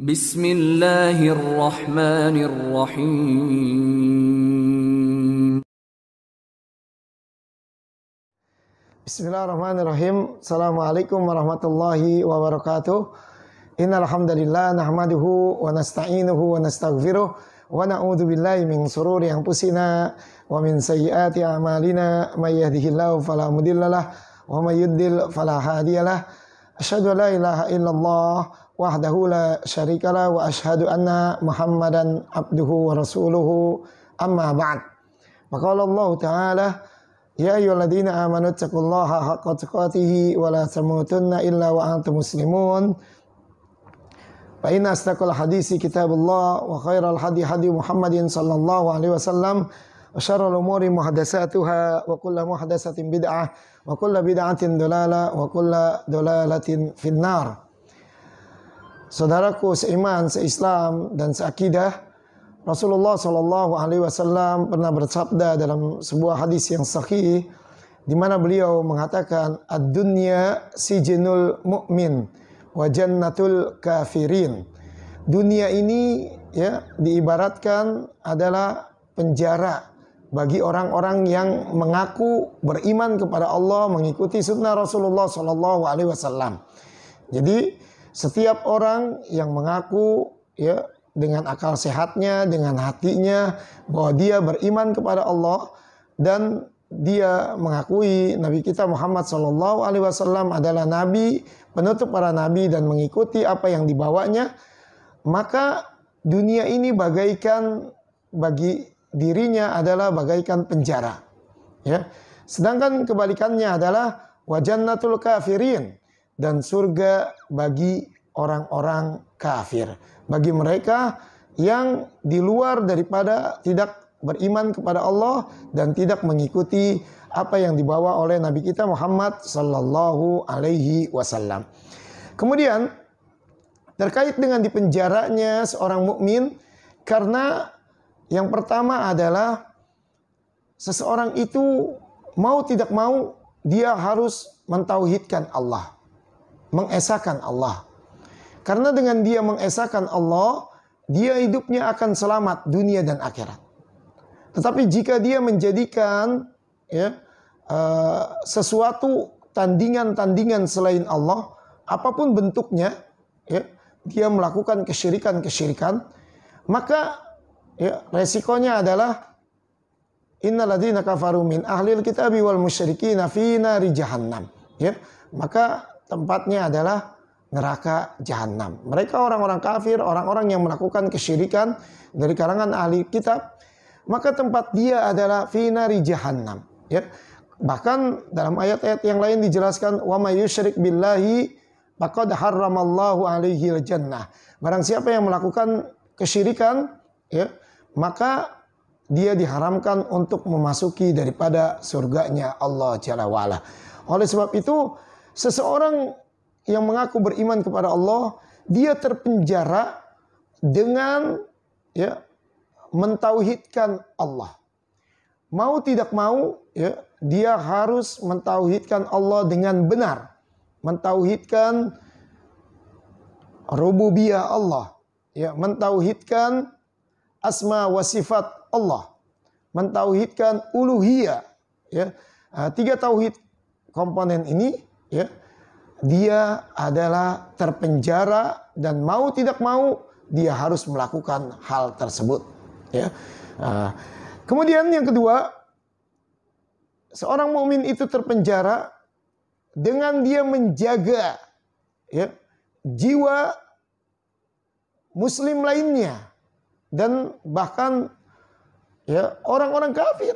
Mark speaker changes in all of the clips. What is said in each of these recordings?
Speaker 1: Bismillahirrahmanirrahim.
Speaker 2: Bismillahirrahmanirrahim. Assalamualaikum warahmatullahi wabarakatuh. Innal hamdalillah nahmaduhu wa nasta'inuhu wa nastaghfiruh wa na'udzu billahi min shururi anfusina wa min sayyiati a'malina may yahdihillahu fala mudhillalah wa may yudlil fala hadiyalah. Asyhadu an la ilaha illallah wahdahu la syarikalah wa asyhadu anna Muhammadan abduhu wa rasuluhu amma ba'd. Maka Allah Ta'ala, ya ayyuhalladzina amanu taqullaha haqqa tuqatih wa la tamutunna illa wa antum muslimun. Fa inna asdaqal hadisi kitabullah wa khairal hadi hadi Muhammadin sallallahu alaihi wasallam wa syarrul umuri muhdatsatuha wa kullu muhdatsatin bid'ah wa kullu bid'atin dhalalah wa kullu dhalalatin finnar. Saudaraku seiman, seislam dan seakidah, Rasulullah Shallallahu Alaihi Wasallam pernah bersabda dalam sebuah hadis yang sahih, di mana beliau mengatakan, ad-dunya sijnul mu'min wa jannatul kafirin. Dunia ini ya diibaratkan adalah penjara bagi orang-orang yang mengaku beriman kepada Allah, mengikuti sunnah Rasulullah Shallallahu Alaihi Wasallam. Jadi setiap orang yang mengaku ya dengan akal sehatnya, dengan hatinya, bahwa dia beriman kepada Allah dan dia mengakui Nabi kita Muhammad Sallallahu Alaihi Wasallam adalah Nabi, penutup para Nabi, dan mengikuti apa yang dibawanya, maka dunia ini bagaikan bagi dirinya adalah bagaikan penjara. Ya. Sedangkan kebalikannya adalah wajannatul kafirin, dan surga bagi orang-orang kafir. Bagi mereka yang di luar daripada tidak beriman kepada Allah dan tidak mengikuti apa yang dibawa oleh Nabi kita Muhammad sallallahu alaihi wasallam. Kemudian terkait dengan dipenjaranya seorang mukmin, karena yang pertama adalah seseorang itu mau tidak mau dia harus mentauhidkan Allah, mengesahkan Allah. Karena dengan dia mengesahkan Allah, dia hidupnya akan selamat dunia dan akhirat. Tetapi jika dia menjadikan sesuatu tandingan-tandingan selain Allah, apapun bentuknya, ya, dia melakukan kesyirikan-kesyirikan, maka ya, resikonya adalah innalladzina kafaru min ahlil kitabi wal musyrikina fi nari jahannam. Ya, maka tempatnya adalah neraka jahanam. Mereka orang-orang kafir, orang-orang yang melakukan kesyirikan dari kalangan ahli kitab, maka tempat dia adalah fi nari jahannam. Ya. Bahkan dalam ayat-ayat yang lain dijelaskan, wa may yusyrik billahi faqad harramallahu alaihi al-jannah. Barang siapa yang melakukan kesyirikan, ya, maka dia diharamkan untuk memasuki daripada surganya Allah Jalla wa'ala. Oleh sebab itu, seseorang yang mengaku beriman kepada Allah, dia terpenjara dengan ya mentauhidkan Allah. Mau tidak mau, ya, dia harus mentauhidkan Allah dengan benar, mentauhidkan rububiyah Allah, ya, mentauhidkan asma wa sifat Allah, mentauhidkan uluhiyah, ya. Tiga tauhid komponen ini, ya, dia adalah terpenjara dan mau tidak mau dia harus melakukan hal tersebut. Ya. Kemudian yang kedua, seorang mukmin itu terpenjara dengan dia menjaga ya, jiwa muslim lainnya dan bahkan ya, orang-orang kafir.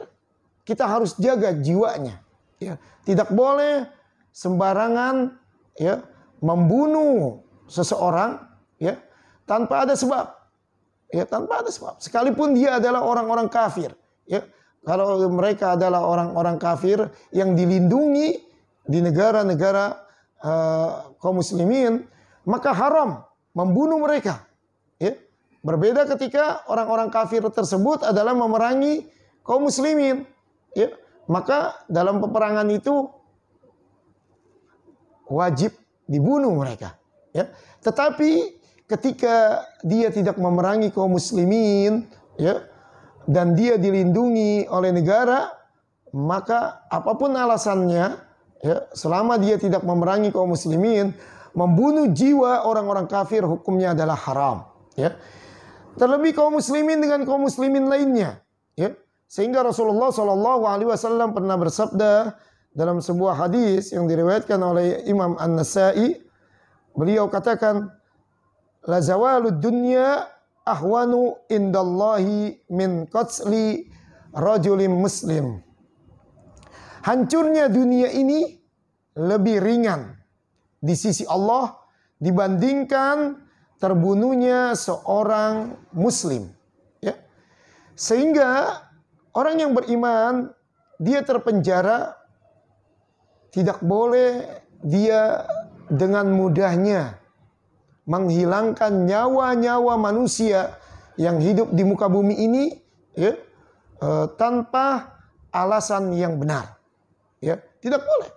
Speaker 2: Kita harus jaga jiwanya. Ya. Tidak boleh sembarangan ya membunuh seseorang ya tanpa ada sebab, ya tanpa ada sebab, sekalipun dia adalah orang-orang kafir, ya. Kalau mereka adalah orang-orang kafir yang dilindungi di negara-negara kaum muslimin, maka haram membunuh mereka, ya. Berbeda ketika orang-orang kafir tersebut adalah memerangi kaum muslimin, ya. Maka dalam peperangan itu wajib dibunuh mereka, ya. Tetapi ketika dia tidak memerangi kaum muslimin, ya, dan dia dilindungi oleh negara, maka apapun alasannya, ya, selama dia tidak memerangi kaum muslimin, membunuh jiwa orang-orang kafir hukumnya adalah haram, ya. Terlebih kaum muslimin dengan kaum muslimin lainnya, ya. Sehingga Rasulullah SAW pernah bersabda dalam sebuah hadis yang diriwayatkan oleh Imam An-Nasa'i, beliau katakan, la zawalud dunya ahwanu indallahi min qatsli rajulim muslim. Hancurnya dunia ini lebih ringan di sisi Allah dibandingkan terbunuhnya seorang muslim, ya. Sehingga orang yang beriman, dia terpenjara, tidak boleh dia dengan mudahnya menghilangkan nyawa-nyawa manusia yang hidup di muka bumi ini, ya, tanpa alasan yang benar, ya, tidak boleh,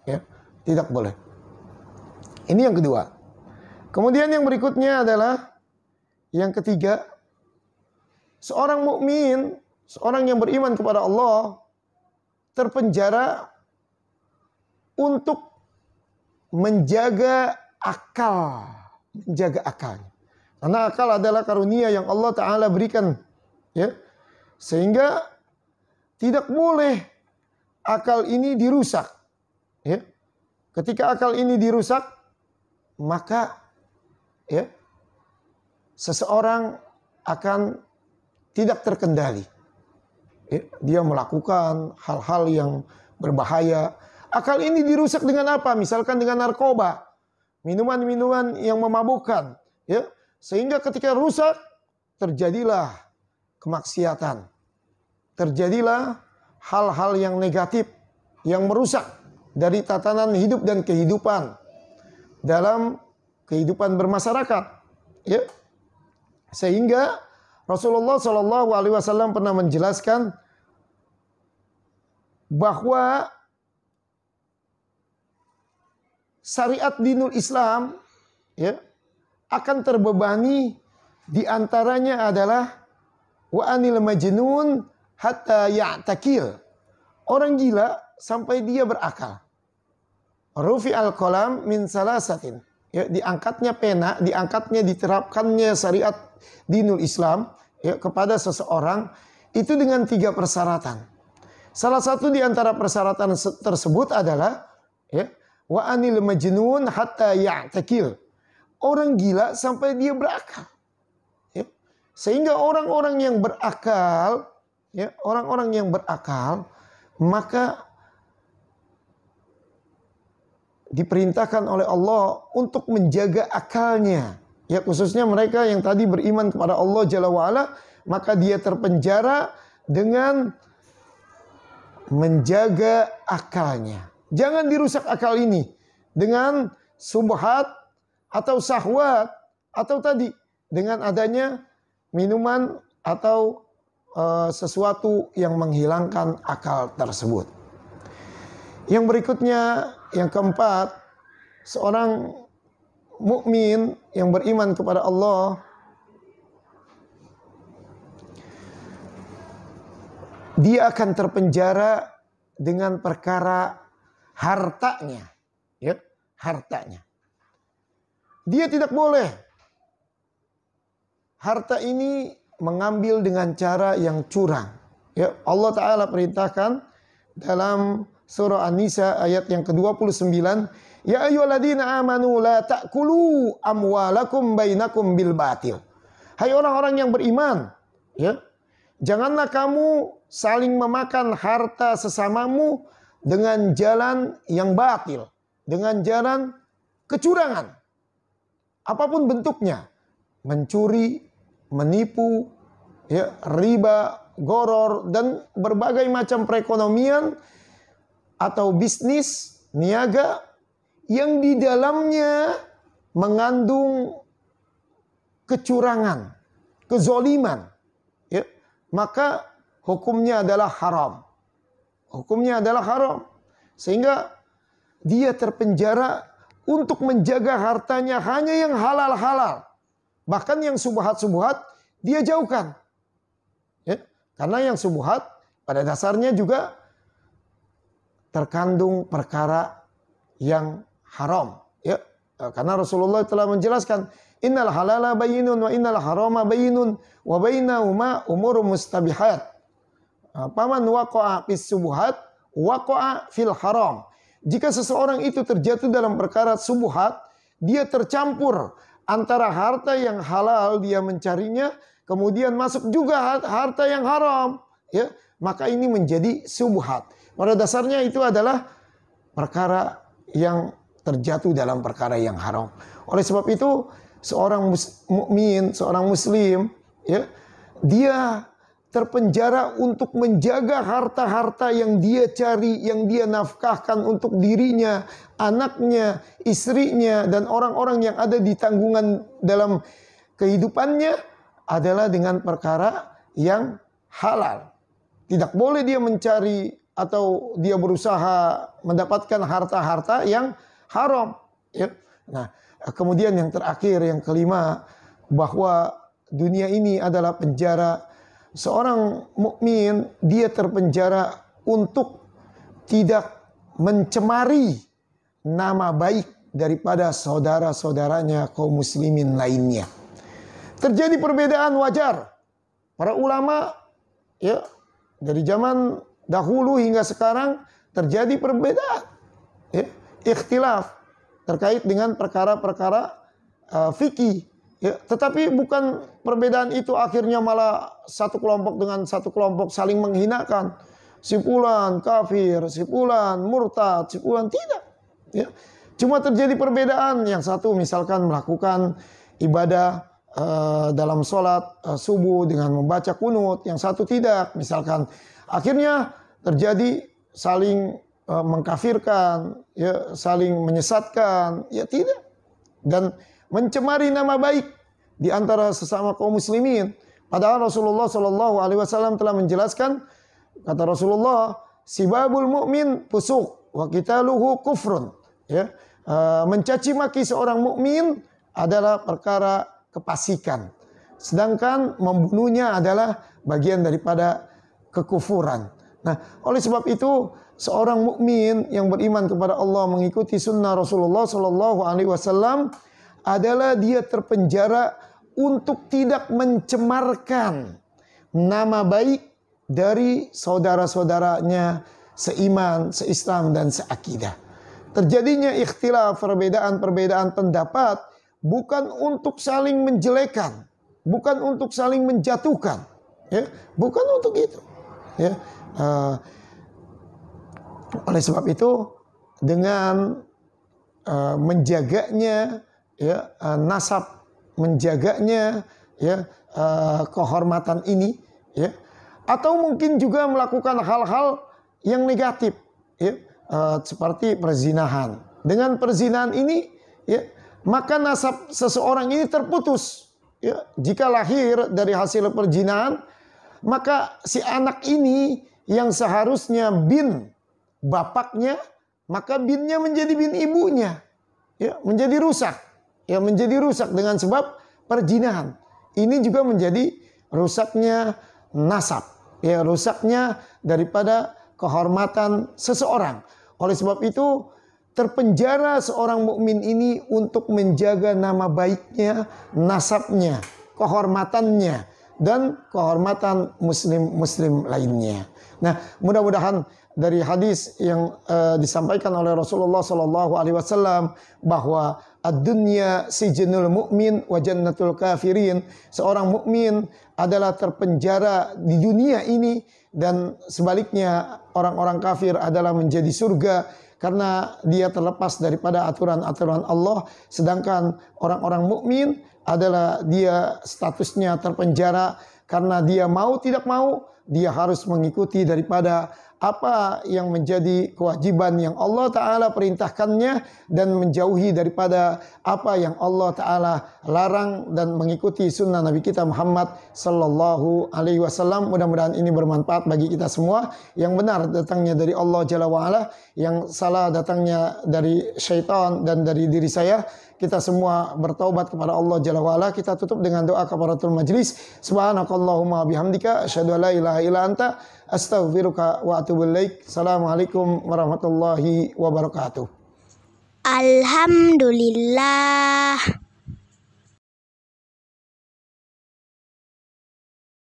Speaker 2: ya, tidak boleh. Ini yang kedua. Kemudian yang berikutnya adalah yang ketiga, seorang mukmin, seorang yang beriman kepada Allah terpenjara untuk menjaga akal. Menjaga akalnya. Karena akal adalah karunia yang Allah Ta'ala berikan, ya. Sehingga tidak boleh akal ini dirusak, ya. Ketika akal ini dirusak, maka, ya, seseorang akan tidak terkendali, ya. Dia melakukan hal-hal yang berbahaya. Akal ini dirusak dengan apa? Misalkan dengan narkoba, minuman-minuman yang memabukkan, ya, sehingga ketika rusak terjadilah kemaksiatan, terjadilah hal-hal yang negatif yang merusak dari tatanan hidup dan kehidupan dalam kehidupan bermasyarakat, ya. Sehingga Rasulullah SAW pernah menjelaskan bahwa syariat dinul Islam, ya, akan terbebani, diantaranya adalah wa anil majnun hatta ya'takil. Orang gila sampai dia berakal. Rufi al-qalam min salasatin. Ya, diangkatnya pena, diangkatnya, diterapkannya syariat dinul Islam, ya, kepada seseorang itu dengan 3 persyaratan. Salah satu di antara persyaratan tersebut adalah, ya, wa anil majnun hatta ya'takil. Orang gila sampai dia berakal, ya. Sehingga orang-orang yang berakal, ya, orang-orang yang berakal, maka diperintahkan oleh Allah untuk menjaga akalnya, ya, khususnya mereka yang tadi beriman kepada Allah Jalla wa'ala, maka dia terpenjara dengan menjaga akalnya. Jangan dirusak akal ini dengan subhat atau syahwat, atau tadi dengan adanya minuman atau sesuatu yang menghilangkan akal tersebut. Yang berikutnya, yang keempat, seorang mukmin yang beriman kepada Allah, dia akan terpenjara dengan perkara hartanya, ya, hartanya. Dia tidak boleh harta ini mengambil dengan cara yang curang, ya. Allah Ta'ala perintahkan dalam surah An-Nisa ayat yang ke-29, ya ayyuhalladzina amanu la ta'kulu amwalakum bainakum bil batil. Hai orang-orang yang beriman, ya, janganlah kamu saling memakan harta sesamamu dengan jalan yang batil, dengan jalan kecurangan, apapun bentuknya, mencuri, menipu, ya, riba, goror, dan berbagai macam perekonomian atau bisnis niaga yang di dalamnya mengandung kecurangan, kezoliman, ya, maka hukumnya adalah haram. Hukumnya adalah haram. Sehingga dia terpenjara untuk menjaga hartanya hanya yang halal-halal. Bahkan yang subhat-subhat dia jauhkan. Ya, karena yang subhat pada dasarnya juga terkandung perkara yang haram. Ya, karena Rasulullah telah menjelaskan, innal halala bayyinun wa innal harama bayyinun wa bainahuma umurun mustabihat. Paman waqa'a fis subuhat waqa'a fil haram. Jika seseorang itu terjatuh dalam perkara subuhat, dia tercampur antara harta yang halal dia mencarinya, kemudian masuk juga harta yang haram, ya, maka ini menjadi subuhat. Pada dasarnya itu adalah perkara yang terjatuh dalam perkara yang haram. Oleh sebab itu, seorang mukmin, seorang muslim, ya, dia terpenjara untuk menjaga harta-harta yang dia cari, yang dia nafkahkan untuk dirinya, anaknya, istrinya, dan orang-orang yang ada di tanggungan dalam kehidupannya adalah dengan perkara yang halal. Tidak boleh dia mencari atau dia berusaha mendapatkan harta-harta yang haram. Ya. Nah, kemudian yang terakhir, yang kelima, bahwa dunia ini adalah penjara. Seorang mukmin dia terpenjara untuk tidak mencemari nama baik daripada saudara-saudaranya kaum muslimin lainnya. Terjadi perbedaan wajar. Para ulama, ya, dari zaman dahulu hingga sekarang terjadi perbedaan, ya, ikhtilaf terkait dengan perkara-perkara fikih. Ya, tetapi bukan perbedaan itu akhirnya malah satu kelompok dengan satu kelompok saling menghinakan. Si fulan kafir, si fulan murtad, si fulan tidak. Ya. Cuma terjadi perbedaan. Yang satu misalkan melakukan ibadah dalam sholat subuh dengan membaca kunut. Yang satu tidak. Misalkan akhirnya terjadi saling mengkafirkan, ya, saling menyesatkan. Ya tidak. Dan mencemari nama baik di antara sesama kaum muslimin. Padahal Rasulullah Shallallahu Alaihi Wasallam telah menjelaskan, kata Rasulullah, sibabul mu'min fusuq wa qitaluhu kufrun. Ya, mencaci maki seorang mukmin adalah perkara kefasikan, sedangkan membunuhnya adalah bagian daripada kekufuran. Nah, oleh sebab itu seorang mukmin yang beriman kepada Allah, mengikuti sunnah Rasulullah Shallallahu Alaihi Wasallam, adalah dia terpenjara untuk tidak mencemarkan nama baik dari saudara-saudaranya seiman, seislam, dan seakidah. Terjadinya ikhtilaf, perbedaan pendapat, bukan untuk saling menjelekan, bukan untuk saling menjatuhkan, ya, bukan untuk itu. Ya. Oleh sebab itu, dengan menjaganya, ya, nasab, menjaganya, ya, kehormatan ini, ya, atau mungkin juga melakukan hal-hal yang negatif, ya, seperti perzinahan. Dengan perzinahan ini, ya, maka nasab seseorang ini terputus. Ya, jika lahir dari hasil perzinahan, maka si anak ini yang seharusnya bin bapaknya, maka binnya menjadi bin ibunya, ya, menjadi rusak. Ya, menjadi rusak dengan sebab perzinahan. Ini juga menjadi rusaknya nasab, ya, rusaknya daripada kehormatan seseorang. Oleh sebab itu, terpenjara seorang mukmin ini untuk menjaga nama baiknya, nasabnya, kehormatannya, dan kehormatan muslim-muslim lainnya. Nah, mudah-mudahan dari hadis yang disampaikan oleh Rasulullah Sallallahu Alaihi Wasallam bahwa ad-dunya sijnul mu'min wa jannatul kafirin. Seorang mukmin adalah terpenjara di dunia ini, dan sebaliknya orang-orang kafir adalah menjadi surga karena dia terlepas daripada aturan-aturan Allah, sedangkan orang-orang mukmin adalah dia statusnya terpenjara karena dia mau tidak mau dia harus mengikuti daripada apa yang menjadi kewajiban yang Allah Ta'ala perintahkannya dan menjauhi daripada apa yang Allah Ta'ala larang, dan mengikuti sunnah Nabi kita Muhammad Sallallahu Alaihi Wasallam. Mudah-mudahan ini bermanfaat bagi kita semua. Yang benar datangnya dari Allah Jalla wa'ala, yang salah datangnya dari syaitan dan dari diri saya. kita semua bertaubat kepada Allah Jalla wa'ala. Kita tutup dengan doa kafaratul majlis. Subhanakallahumma bihamdika asyhadu an la ilaha illa anta astaghfiruka wa atubu ilaik. Assalamualaikum warahmatullahi wabarakatuh.
Speaker 1: Alhamdulillah.